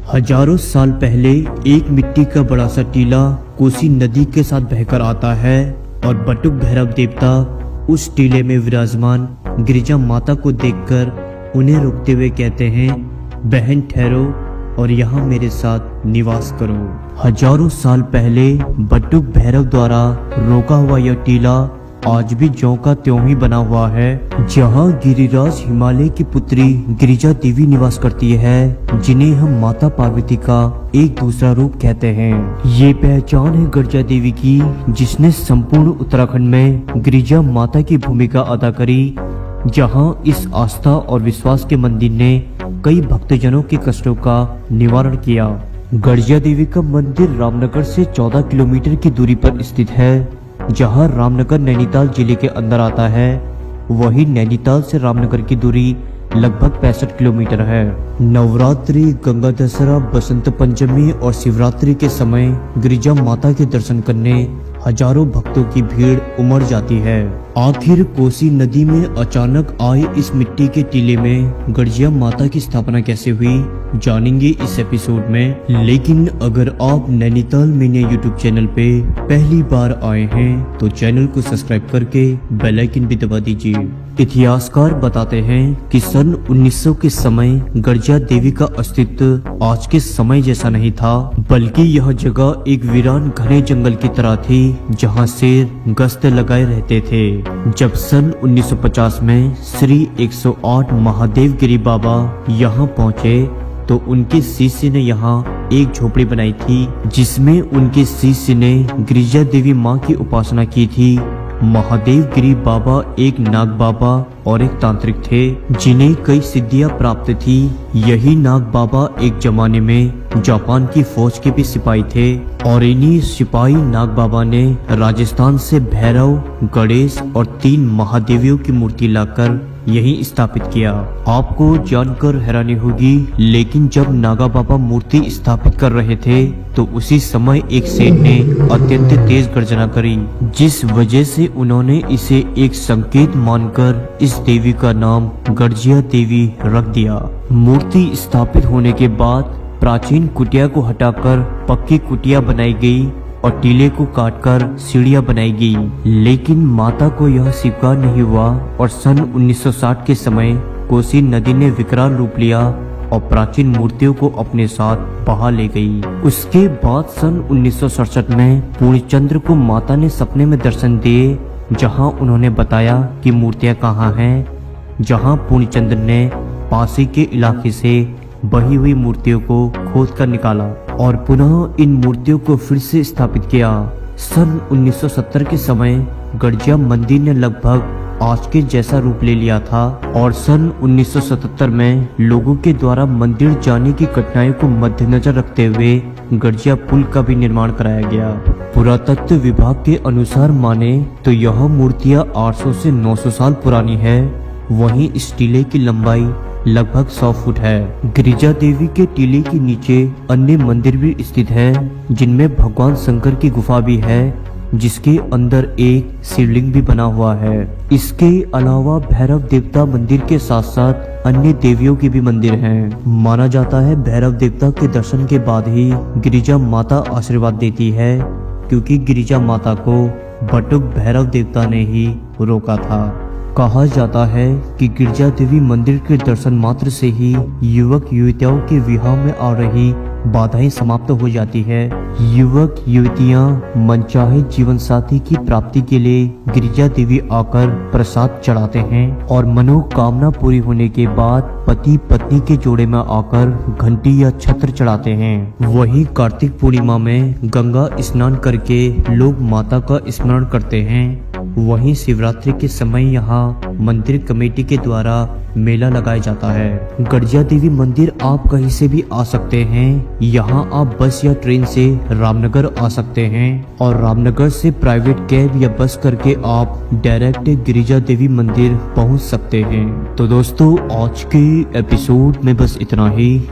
हजारों साल पहले एक मिट्टी का बड़ा सा टीला कोसी नदी के साथ बहकर आता है और बटुक भैरव देवता उस टीले में विराजमान गिरिजा माता को देखकर उन्हें रोकते हुए कहते हैं, बहन ठहरो और यहाँ मेरे साथ निवास करो। हजारों साल पहले बटुक भैरव द्वारा रोका हुआ यह टीला आज भी ज्यों का त्यों ही बना हुआ है, जहाँ गिरिराज हिमालय की पुत्री गिरिजा देवी निवास करती है, जिन्हें हम माता पार्वती का एक दूसरा रूप कहते हैं। ये पहचान है गिरिजा देवी की, जिसने संपूर्ण उत्तराखंड में गिरिजा माता की भूमिका अदा करी, जहाँ इस आस्था और विश्वास के मंदिर ने कई भक्तजनों के कष्टों का निवारण किया। गिरिजा देवी का मंदिर रामनगर से 14 किलोमीटर की दूरी पर स्थित है, जहां रामनगर नैनीताल जिले के अंदर आता है। वहीं नैनीताल से रामनगर की दूरी लगभग 65 किलोमीटर है। नवरात्रि, गंगा दशहरा, बसंत पंचमी और शिवरात्रि के समय गिरिजा माता के दर्शन करने हजारों भक्तों की भीड़ उमड़ जाती है। आखिर कोसी नदी में अचानक आए इस मिट्टी के टीले में गिरिजा माता की स्थापना कैसे हुई, जानेंगे इस एपिसोड में। लेकिन अगर आप नैनीताल मीडिया यूट्यूब चैनल पे पहली बार आए हैं तो चैनल को सब्सक्राइब करके बेल आइकन भी दबा दीजिए। इतिहासकार बताते हैं कि सन 1900 के समय गिरिजा देवी का अस्तित्व आज के समय जैसा नहीं था, बल्कि यह जगह एक वीरान घने जंगल की तरह थी, जहां शेर गश्त लगाए रहते थे। जब सन 1950 में श्री 108 महादेव गिरी बाबा यहां पहुंचे तो उनके शिष्य ने यहाँ एक झोपड़ी बनाई थी, जिसमें उनके शिष्य ने गिरिजा देवी माँ की उपासना की थी। महादेव गिरी बाबा एक नाग बाबा और एक तांत्रिक थे, जिन्हें कई सिद्धियां प्राप्त थी। यही नाग बाबा एक जमाने में जापान की फौज के भी सिपाही थे और इन्हीं सिपाही नाग बाबा ने राजस्थान से भैरव, गणेश और 3 महादेवियों की मूर्ति लाकर यही स्थापित किया। आपको जानकर हैरानी होगी, लेकिन जब नागा बाबा मूर्ति स्थापित कर रहे थे तो उसी समय एक शेर ने अत्यंत तेज गर्जना करी, जिस वजह से उन्होंने इसे एक संकेत मानकर इस देवी का नाम गिरिजा देवी रख दिया। मूर्ति स्थापित होने के बाद प्राचीन कुटिया को हटाकर पक्की कुटिया बनाई गई और टीले को काटकर सीढ़ियां बनाई गई। लेकिन माता को यह स्वीकार नहीं हुआ और सन 1960 के समय कोसी नदी ने विकराल रूप लिया और प्राचीन मूर्तियों को अपने साथ बहा ले गई। उसके बाद सन 1967 में पूर्णचंद्र को माता ने सपने में दर्शन दिए, जहां उन्होंने बताया कि मूर्तियां कहाँ हैं। जहां पूर्णचंद्र ने पासी के इलाके से बही हुई मूर्तियों को खोद कर निकाला और पुनः इन मूर्तियों को फिर से स्थापित किया। सन 1970 के समय गिरिजा मंदिर ने लगभग आज के जैसा रूप ले लिया था और सन 1977 में लोगों के द्वारा मंदिर जाने की कठिनाइयों को मद्देनजर रखते हुए गिरिजा पुल का भी निर्माण कराया गया। पुरातत्व विभाग के अनुसार माने तो यह मूर्तियां 800 से 900 साल पुरानी है। वहीं इस टीले की लंबाई लगभग 100 फुट है। गिरिजा देवी के टीले के नीचे अन्य मंदिर भी स्थित हैं, जिनमें भगवान शंकर की गुफा भी है, जिसके अंदर एक शिवलिंग भी बना हुआ है। इसके अलावा भैरव देवता मंदिर के साथ साथ अन्य देवियों के भी मंदिर हैं। माना जाता है भैरव देवता के दर्शन के बाद ही गिरिजा माता आशीर्वाद देती है, क्योंकि गिरिजा माता को बटुक भैरव देवता ने ही रोका था। कहा जाता है कि गिरिजा देवी मंदिर के दर्शन मात्र से ही युवक युवतियों के विवाह में आ रही बाधाएं समाप्त हो जाती है। युवक युवतियां मनचाहे जीवन साथी की प्राप्ति के लिए गिरिजा देवी आकर प्रसाद चढ़ाते हैं और मनोकामना पूरी होने के बाद पति पत्नी के जोड़े में आकर घंटी या छत्र चढ़ाते हैं। वहीं कार्तिक पूर्णिमा में गंगा स्नान करके लोग माता का स्मरण करते हैं। वहीं शिवरात्रि के समय यहाँ मंदिर कमेटी के द्वारा मेला लगाया जाता है। गिरिजा देवी मंदिर आप कहीं से भी आ सकते हैं। यहाँ आप बस या ट्रेन से रामनगर आ सकते हैं और रामनगर से प्राइवेट कैब या बस करके आप डायरेक्ट गिरिजा देवी मंदिर पहुँच सकते हैं। तो दोस्तों, आज के एपिसोड में बस इतना ही।